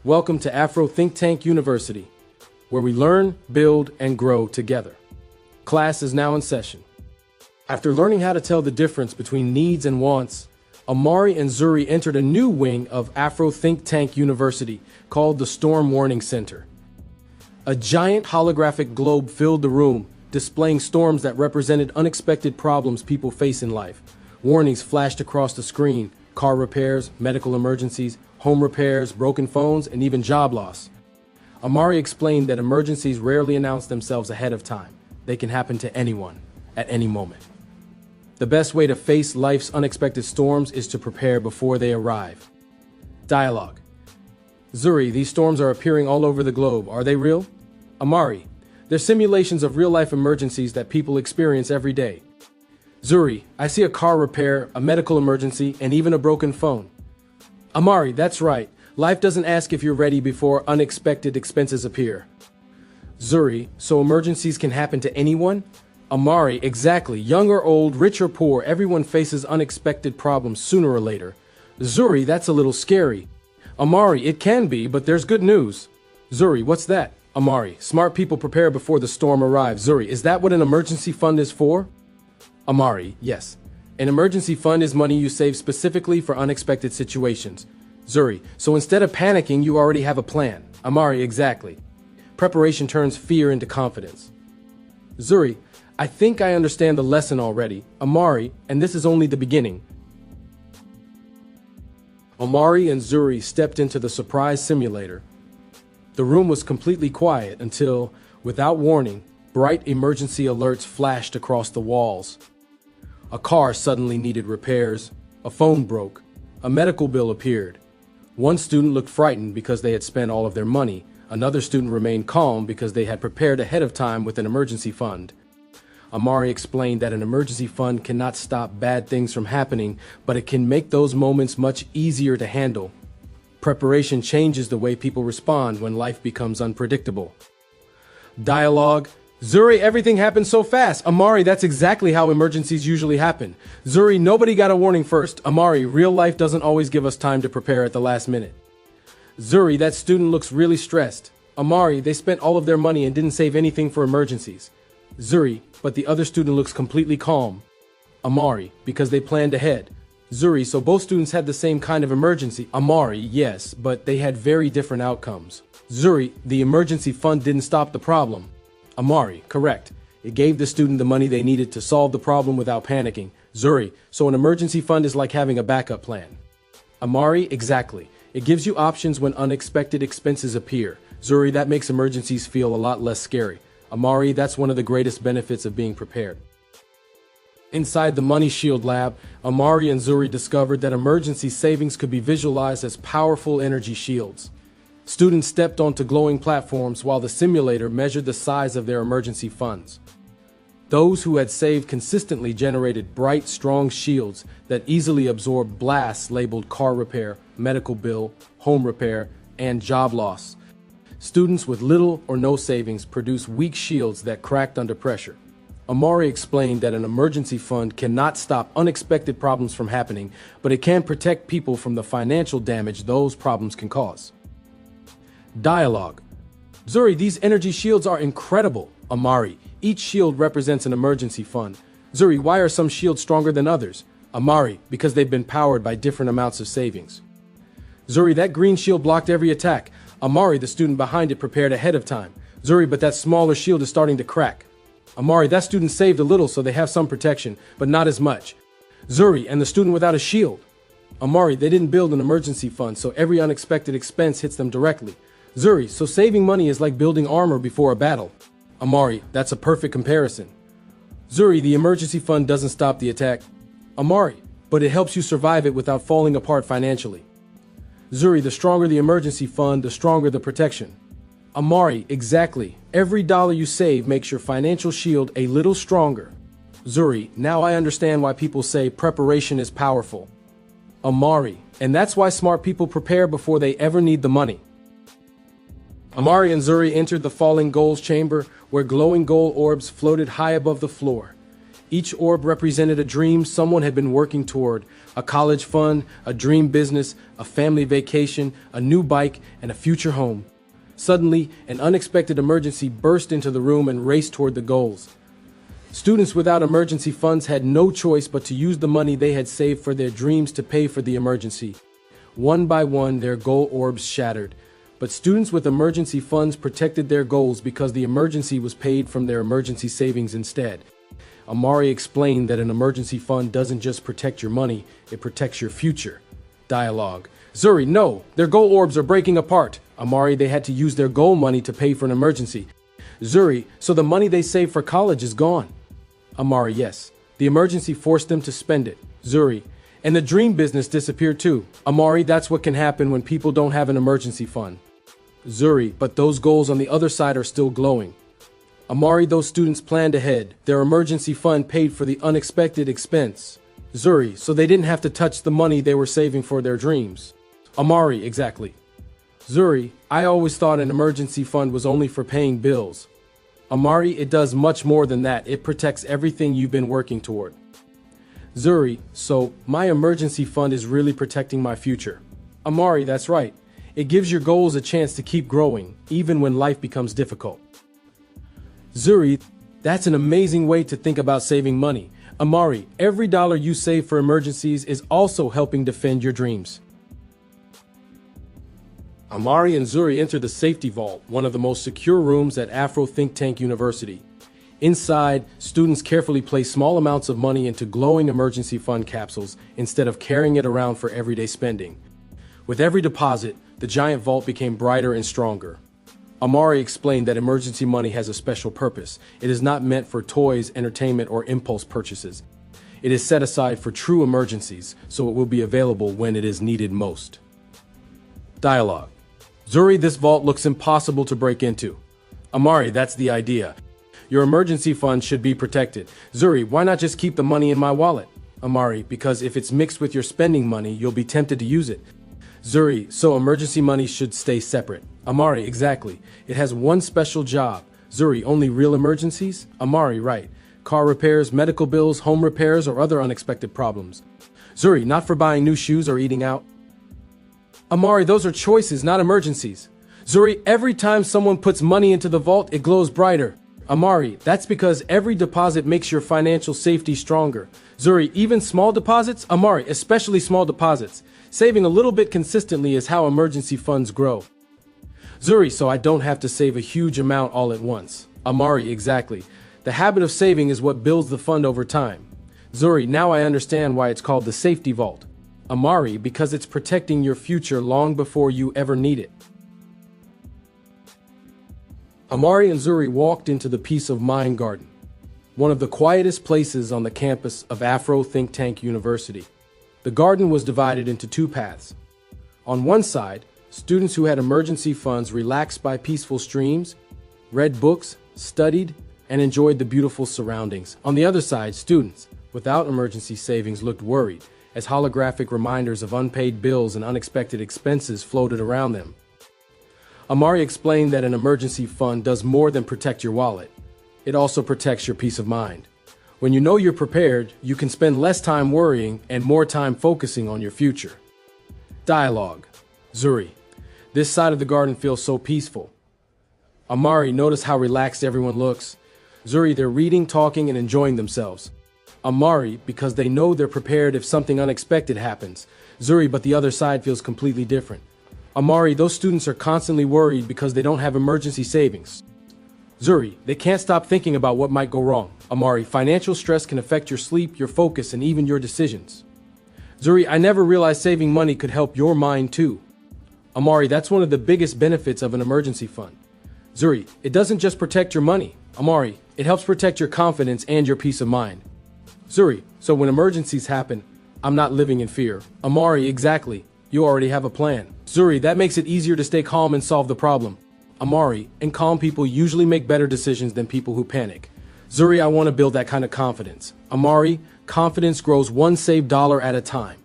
Welcome to Afro Think Tank University, where we learn, build, and grow together. Class is now in session. After learning how to tell the difference between needs and wants, Amari and Zuri entered a new wing of Afro Think Tank University called the Storm Warning Center. A giant holographic globe filled the room, displaying storms that represented unexpected problems people face in life. Warnings flashed across the screen: car repairs, medical emergencies, home repairs, broken phones, and even job loss. Amari explained that emergencies rarely announce themselves ahead of time. They can happen to anyone, at any moment. The best way to face life's unexpected storms is to prepare before they arrive. Dialogue. Zuri, these storms are appearing all over the globe. Are they real? Amari, they're simulations of real-life emergencies that people experience every day. Zuri, I see a car repair, a medical emergency, and even a broken phone. Amari, that's right. Life doesn't ask if you're ready before unexpected expenses appear. Zuri, so emergencies can happen to anyone? Amari, exactly. Young or old, rich or poor, everyone faces unexpected problems sooner or later. Zuri, that's a little scary. Amari, it can be, but there's good news. Zuri, what's that? Amari, smart people prepare before the storm arrives. Zuri, is that what an emergency fund is for? Amari, yes. An emergency fund is money you save specifically for unexpected situations. Zuri, so instead of panicking, you already have a plan. Amari, exactly. Preparation turns fear into confidence. Zuri, I think I understand the lesson already. Amari, and this is only the beginning. Amari and Zuri stepped into the surprise simulator. The room was completely quiet until, without warning, bright emergency alerts flashed across the walls. A car suddenly needed repairs, a phone broke, a medical bill appeared. One student looked frightened because they had spent all of their money. Another student remained calm because they had prepared ahead of time with an emergency fund. Amari explained that an emergency fund cannot stop bad things from happening, but it can make those moments much easier to handle. Preparation changes the way people respond when life becomes unpredictable. Dialogue. Zuri, everything happened so fast. Amari, that's exactly how emergencies usually happen. Zuri, nobody got a warning first. Amari, real life doesn't always give us time to prepare at the last minute. Zuri, that student looks really stressed. Amari, they spent all of their money and didn't save anything for emergencies. Zuri, but the other student looks completely calm. Amari, because they planned ahead. Zuri, so both students had the same kind of emergency. Amari, yes, but they had very different outcomes. Zuri, the emergency fund didn't stop the problem. Amari, correct. It gave the student the money they needed to solve the problem without panicking. Zuri, so an emergency fund is like having a backup plan. Amari, exactly. It gives you options when unexpected expenses appear. Zuri, that makes emergencies feel a lot less scary. Amari, that's one of the greatest benefits of being prepared. Inside the Money Shield lab, Amari and Zuri discovered that emergency savings could be visualized as powerful energy shields. Students stepped onto glowing platforms while the simulator measured the size of their emergency funds. Those who had saved consistently generated bright, strong shields that easily absorbed blasts labeled car repair, medical bill, home repair, and job loss. Students with little or no savings produced weak shields that cracked under pressure. Amari explained that an emergency fund cannot stop unexpected problems from happening, but it can protect people from the financial damage those problems can cause. Dialogue. Zuri, these energy shields are incredible. Amari, each shield represents an emergency fund. Zuri, why are some shields stronger than others? Amari, because they've been powered by different amounts of savings. Zuri, that green shield blocked every attack. Amari, the student behind it, prepared ahead of time. Zuri, but that smaller shield is starting to crack. Amari, that student saved a little so they have some protection, but not as much. Zuri, and the student without a shield. Amari, they didn't build an emergency fund, so every unexpected expense hits them directly. Zuri, so saving money is like building armor before a battle. Amari, that's a perfect comparison. Zuri, the emergency fund doesn't stop the attack. Amari, but it helps you survive it without falling apart financially. Zuri, the stronger the emergency fund, the stronger the protection. Amari, exactly. Every dollar you save makes your financial shield a little stronger. Zuri, now I understand why people say preparation is powerful. Amari, and that's why smart people prepare before they ever need the money. Amari and Zuri entered the falling goals chamber, where glowing gold orbs floated high above the floor. Each orb represented a dream someone had been working toward: a college fund, a dream business, a family vacation, a new bike, and a future home. Suddenly, an unexpected emergency burst into the room and raced toward the goals. Students without emergency funds had no choice but to use the money they had saved for their dreams to pay for the emergency. One by one, their goal orbs shattered. But students with emergency funds protected their goals because the emergency was paid from their emergency savings instead. Amari explained that an emergency fund doesn't just protect your money, it protects your future. Dialogue. Zuri, no, their goal orbs are breaking apart. Amari, they had to use their goal money to pay for an emergency. Zuri, so the money they saved for college is gone. Amari, yes. The emergency forced them to spend it. Zuri, and the dream business disappeared too. Amari, that's what can happen when people don't have an emergency fund. Zuri, but those goals on the other side are still glowing. Amari, those students planned ahead. Their emergency fund paid for the unexpected expense. Zuri, so they didn't have to touch the money they were saving for their dreams. Amari, exactly. Zuri, I always thought an emergency fund was only for paying bills. Amari, it does much more than that. It protects everything you've been working toward. Zuri, so my emergency fund is really protecting my future. Amari, that's right. It gives your goals a chance to keep growing, even when life becomes difficult. Zuri, that's an amazing way to think about saving money. Amari, every dollar you save for emergencies is also helping defend your dreams. Amari and Zuri enter the safety vault, one of the most secure rooms at Afro think tank University. Inside, students carefully place small amounts of money into glowing emergency fund capsules instead of carrying it around for everyday spending. With every deposit, the giant vault became brighter and stronger. Amari explained that emergency money has a special purpose. It is not meant for toys, entertainment, or impulse purchases. It is set aside for true emergencies, so it will be available when it is needed most. Dialogue. Zuri, this vault looks impossible to break into. Amari, that's the idea. Your emergency fund should be protected. Zuri, why not just keep the money in my wallet? Amari, because if it's mixed with your spending money, you'll be tempted to use it. Zuri, so emergency money should stay separate. Amari, exactly. It has one special job. Zuri, only real emergencies? Amari, right. Car repairs, medical bills, home repairs, or other unexpected problems. Zuri, not for buying new shoes or eating out. Amari, those are choices, not emergencies. Zuri, every time someone puts money into the vault, it glows brighter. Amari, that's because every deposit makes your financial safety stronger. Zuri, even small deposits? Amari, especially small deposits. Saving a little bit consistently is how emergency funds grow. Zuri, so I don't have to save a huge amount all at once. Amari, exactly. The habit of saving is what builds the fund over time. Zuri, now I understand why it's called the safety vault. Amari, because it's protecting your future long before you ever need it. Amari and Zuri walked into the Peace of Mind Garden, one of the quietest places on the campus of Afro think tank University. The garden was divided into two paths. On one side, students who had emergency funds relaxed by peaceful streams, read books, studied, and enjoyed the beautiful surroundings. On the other side, students without emergency savings looked worried, as holographic reminders of unpaid bills and unexpected expenses floated around them. Amari explained that an emergency fund does more than protect your wallet. It also protects your peace of mind. When you know you're prepared, you can spend less time worrying and more time focusing on your future. Dialogue. Zuri, this side of the garden feels so peaceful. Amari, notice how relaxed everyone looks. Zuri, they're reading, talking, and enjoying themselves. Amari, because they know they're prepared if something unexpected happens. Zuri, but the other side feels completely different. Amari, those students are constantly worried because they don't have emergency savings. Zuri, they can't stop thinking about what might go wrong. Amari, financial stress can affect your sleep, your focus, and even your decisions. Zuri, I never realized saving money could help your mind too. Amari, that's one of the biggest benefits of an emergency fund. Zuri, it doesn't just protect your money. Amari, it helps protect your confidence and your peace of mind. Zuri, so when emergencies happen, I'm not living in fear. Amari, exactly. You already have a plan. Zuri, that makes it easier to stay calm and solve the problem. Amari, and calm people usually make better decisions than people who panic. Zuri, I want to build that kind of confidence. Amari, confidence grows one saved dollar at a time.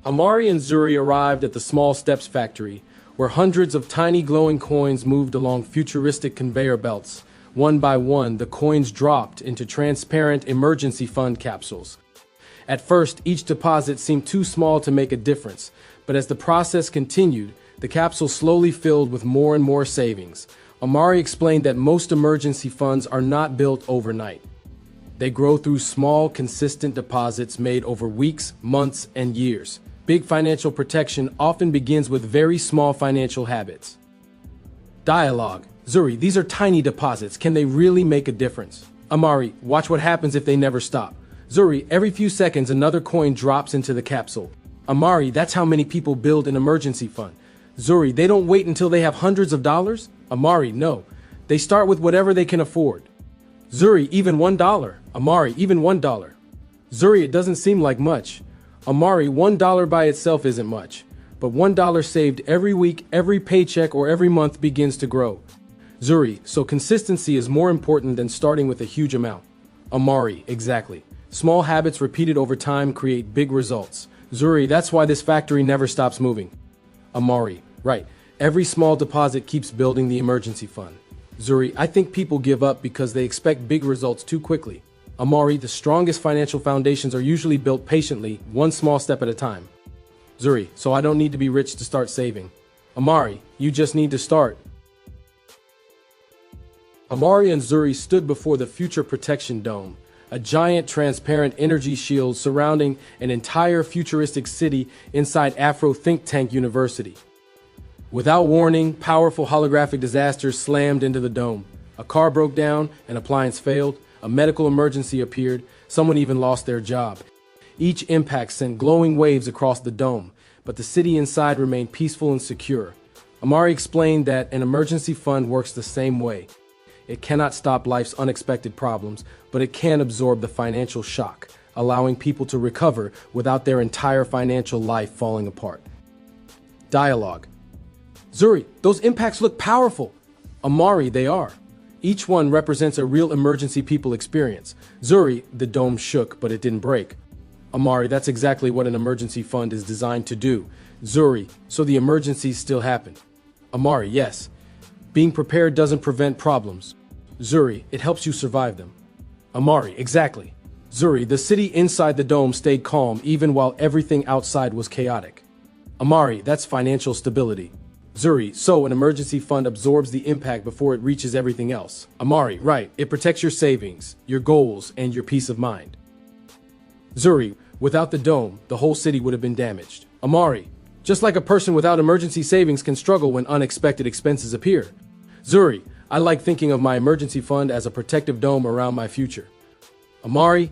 Amari and Zuri arrived at the Small Steps factory, where hundreds of tiny glowing coins moved along futuristic conveyor belts. One by one, the coins dropped into transparent emergency fund capsules. At first, each deposit seemed too small to make a difference, but as the process continued, the capsule slowly filled with more and more savings. Amari explained that most emergency funds are not built overnight. They grow through small, consistent deposits made over weeks, months, and years. Big financial protection often begins with very small financial habits. Dialogue. Zuri, these are tiny deposits. Can they really make a difference? Amari, watch what happens if they never stop. Zuri, every few seconds another coin drops into the capsule. Amari, that's how many people build an emergency fund. Zuri, they don't wait until they have hundreds of dollars? Amari, no. They start with whatever they can afford. Zuri, even $1. Amari, even $1. Zuri, it doesn't seem like much. Amari, $1 by itself isn't much. But $1 saved every week, every paycheck, or every month begins to grow. Zuri, so consistency is more important than starting with a huge amount. Amari, exactly. Small habits repeated over time create big results. Zuri, that's why this factory never stops moving. Amari, right. Every small deposit keeps building the emergency fund. Zuri, I think people give up because they expect big results too quickly. Amari, the strongest financial foundations are usually built patiently, one small step at a time. Zuri, so I don't need to be rich to start saving. Amari, you just need to start. Amari and Zuri stood before the Future Protection Dome, a giant transparent energy shield surrounding an entire futuristic city inside Afro think tank university. Without warning, powerful holographic disasters slammed into the dome. A car broke down, an appliance failed, a medical emergency appeared, someone even lost their job. Each impact sent glowing waves across the dome, but the city inside remained peaceful and secure. Amari explained that an emergency fund works the same way. It cannot stop life's unexpected problems, but it can absorb the financial shock, allowing people to recover without their entire financial life falling apart. Dialogue. Zuri, those impacts look powerful. Amari, they are. Each one represents a real emergency people experience. Zuri, the dome shook, but it didn't break. Amari, that's exactly what an emergency fund is designed to do. Zuri, so the emergencies still happen. Amari, yes. Being prepared doesn't prevent problems. Zuri, it helps you survive them. Amari, exactly. Zuri, the city inside the dome stayed calm even while everything outside was chaotic. Amari, that's financial stability. Zuri, so an emergency fund absorbs the impact before it reaches everything else. Amari, right, it protects your savings, your goals, and your peace of mind. Zuri, without the dome, the whole city would have been damaged. Amari, just like a person without emergency savings can struggle when unexpected expenses appear. Zuri, I like thinking of my emergency fund as a protective dome around my future. Amari,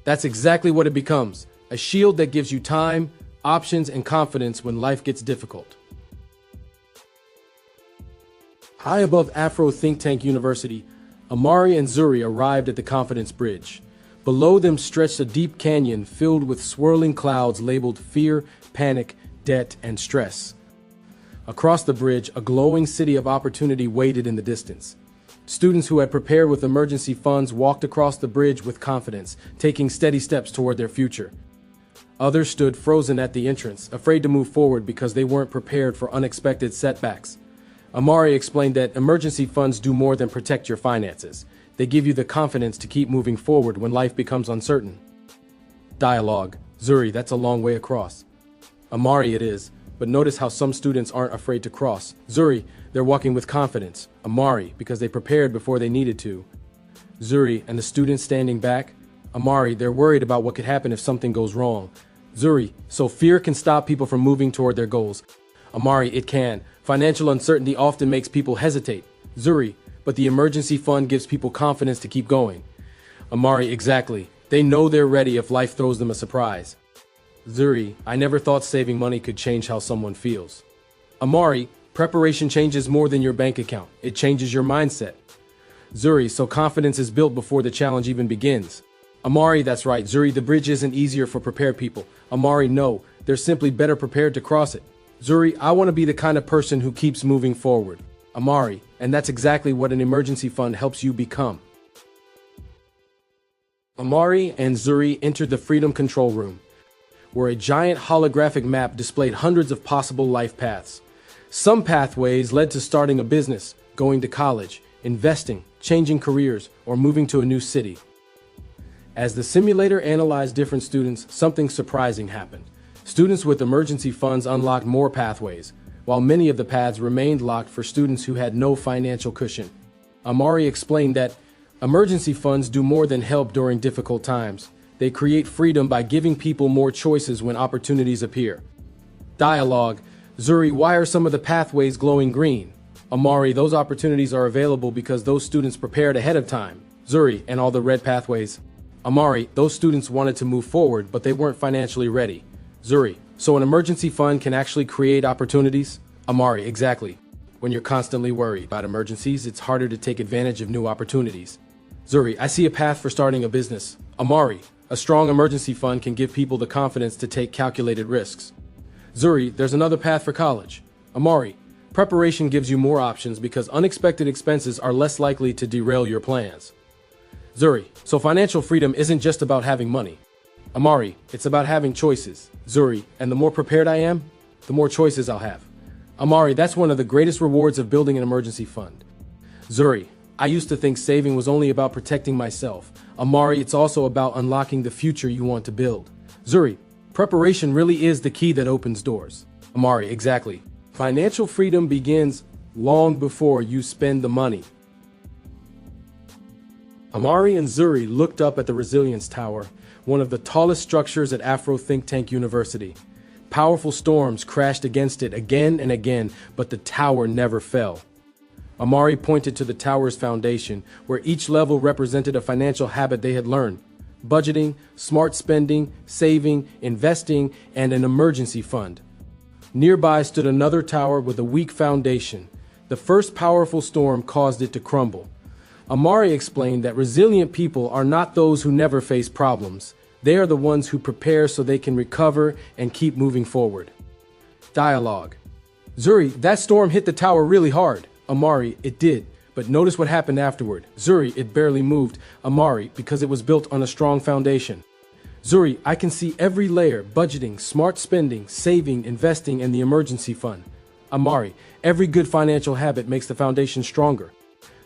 that's exactly what it becomes, a shield that gives you time, options, and confidence when life gets difficult. High above Afro think tank university, Amari and Zuri arrived at the Confidence Bridge. Below them stretched a deep canyon filled with swirling clouds labeled fear, panic, debt, and stress. Across the bridge, a glowing city of opportunity waited in the distance. Students who had prepared with emergency funds walked across the bridge with confidence, taking steady steps toward their future. Others stood frozen at the entrance, afraid to move forward because they weren't prepared for unexpected setbacks. Amari explained that emergency funds do more than protect your finances. They give you the confidence to keep moving forward when life becomes uncertain. Dialogue. Zuri, that's a long way across. Amari, it is, but notice how some students aren't afraid to cross. Zuri, they're walking with confidence. Amari, because they prepared before they needed to. Zuri, and the students standing back. Amari, they're worried about what could happen if something goes wrong. Zuri, so fear can stop people from moving toward their goals. Amari, it can. Financial uncertainty often makes people hesitate. Zuri, but the emergency fund gives people confidence to keep going. Amari, exactly. They know they're ready if life throws them a surprise. Zuri, I never thought saving money could change how someone feels. Amari, preparation changes more than your bank account. It changes your mindset. Zuri, so confidence is built before the challenge even begins. Amari, that's right. Zuri, the bridge isn't easier for prepared people. Amari, no. They're simply better prepared to cross it. Zuri, I want to be the kind of person who keeps moving forward. Amari, and that's exactly what an emergency fund helps you become. Amari and Zuri entered the Freedom Control Room, where a giant holographic map displayed hundreds of possible life paths. Some pathways led to starting a business, going to college, investing, changing careers, or moving to a new city. As the simulator analyzed different students, something surprising happened. Students with emergency funds unlocked more pathways, while many of the paths remained locked for students who had no financial cushion. Amari explained that emergency funds do more than help during difficult times. They create freedom by giving people more choices when opportunities appear. Dialogue. Zuri, why are some of the pathways glowing green? Amari, those opportunities are available because those students prepared ahead of time. Zuri, and all the red pathways. Amari, those students wanted to move forward, but they weren't financially ready. Zuri, so an emergency fund can actually create opportunities? Amari, exactly. When you're constantly worried about emergencies, it's harder to take advantage of new opportunities. Zuri, I see a path for starting a business. Amari, a strong emergency fund can give people the confidence to take calculated risks. Zuri, there's another path for college. Amari, preparation gives you more options because unexpected expenses are less likely to derail your plans. Zuri, so financial freedom isn't just about having money. Amari, it's about having choices. Zuri, and the more prepared I am, the more choices I'll have. Amari, that's one of the greatest rewards of building an emergency fund. Zuri, I used to think saving was only about protecting myself. Amari, it's also about unlocking the future you want to build. Zuri, preparation really is the key that opens doors. Amari, exactly. Financial freedom begins long before you spend the money. Amari and Zuri looked up at the Resilience Tower, one of the tallest structures at Afro think tank University. Powerful storms crashed against it again and again, but the tower never fell. Amari pointed to the tower's foundation, where each level represented a financial habit they had learned: budgeting, smart spending, saving, investing, and an emergency fund. Nearby stood another tower with a weak foundation. The first powerful storm caused it to crumble. Amari explained that resilient people are not those who never face problems. They are the ones who prepare so they can recover and keep moving forward. Dialogue. Zuri, that storm hit the tower really hard. Amari, it did. But notice what happened afterward. Zuri, it barely moved. Amari, because it was built on a strong foundation. Zuri, I can see every layer: budgeting, smart spending, saving, investing, and the emergency fund. Amari, every good financial habit makes the foundation stronger.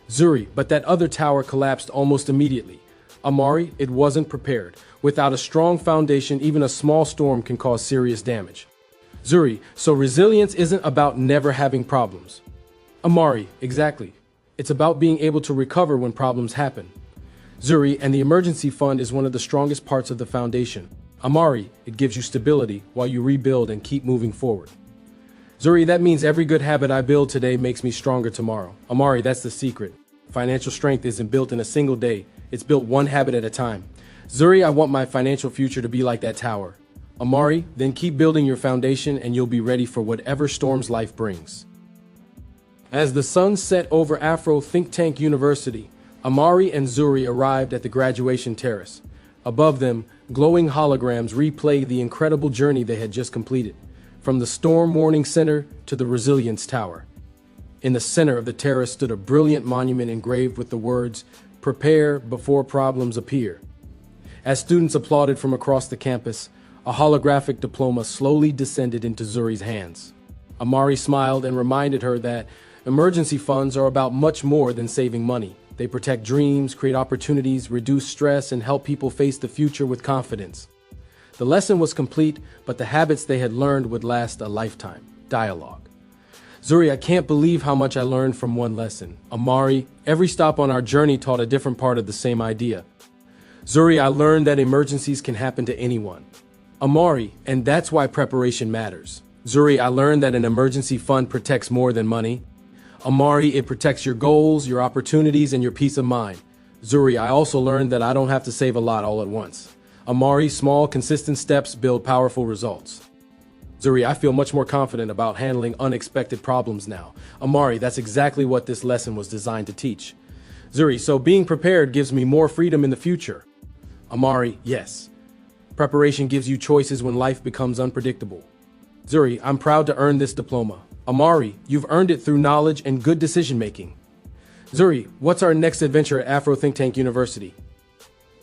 Zuri, but that other tower collapsed almost immediately. Amari, it wasn't prepared. Without a strong foundation, even a small storm can cause serious damage. Zuri, so resilience isn't about never having problems. Amari, exactly. It's about being able to recover when problems happen. Zuri, and the emergency fund is one of the strongest parts of the foundation. Amari, it gives you stability while you rebuild and keep moving forward. Zuri, that means every good habit I build today makes me stronger tomorrow. Amari, that's the secret. Financial strength isn't built in a single day. It's built one habit at a time. Zuri, I want my financial future to be like that tower. Amari, then keep building your foundation and you'll be ready for whatever storms life brings. As the sun set over Afro think tank University, Amari and Zuri arrived at the graduation terrace. Above them, glowing holograms replayed the incredible journey they had just completed, from the Storm Warning Center to the Resilience Tower. In the center of the terrace stood a brilliant monument engraved with the words, "Prepare before problems appear." As students applauded from across the campus, a holographic diploma slowly descended into Zuri's hands. Amari smiled and reminded her that emergency funds are about much more than saving money. They protect dreams, create opportunities, reduce stress, and help people face the future with confidence. The lesson was complete, but the habits they had learned would last a lifetime. Dialogue. Zuri, I can't believe how much I learned from one lesson. Amari, every stop on our journey taught a different part of the same idea. Zuri, I learned that emergencies can happen to anyone. Amari, and that's why preparation matters. Zuri, I learned that an emergency fund protects more than money. Amari, it protects your goals, your opportunities, and your peace of mind. Zuri, I also learned that I don't have to save a lot all at once. Amari, small, consistent steps build powerful results. Zuri, I feel much more confident about handling unexpected problems now. Amari, that's exactly what this lesson was designed to teach. Zuri, so being prepared gives me more freedom in the future. Amari, yes. Preparation gives you choices when life becomes unpredictable. Zuri, I'm proud to earn this diploma. Amari, you've earned it through knowledge and good decision-making. Zuri, what's our next adventure at Afro Think Tank University?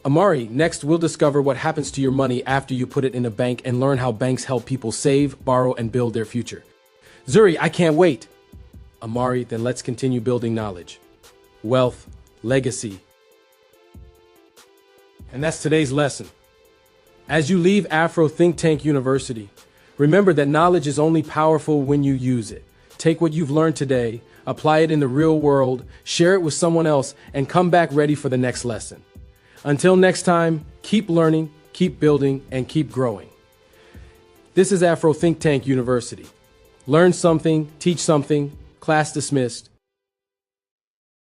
Amari, next we'll discover what happens to your money after you put it in a bank and learn how banks help people save, borrow, and build their future. Zuri, I can't wait. Amari, then let's continue building knowledge, wealth, legacy. And that's today's lesson. As you leave Afro Think Tank University, remember that knowledge is only powerful when you use it. Take what you've learned today, apply it in the real world, share it with someone else, and come back ready for the next lesson. Until next time, keep learning, keep building, and keep growing. This is Afro Think Tank University. Learn something, teach something, class dismissed.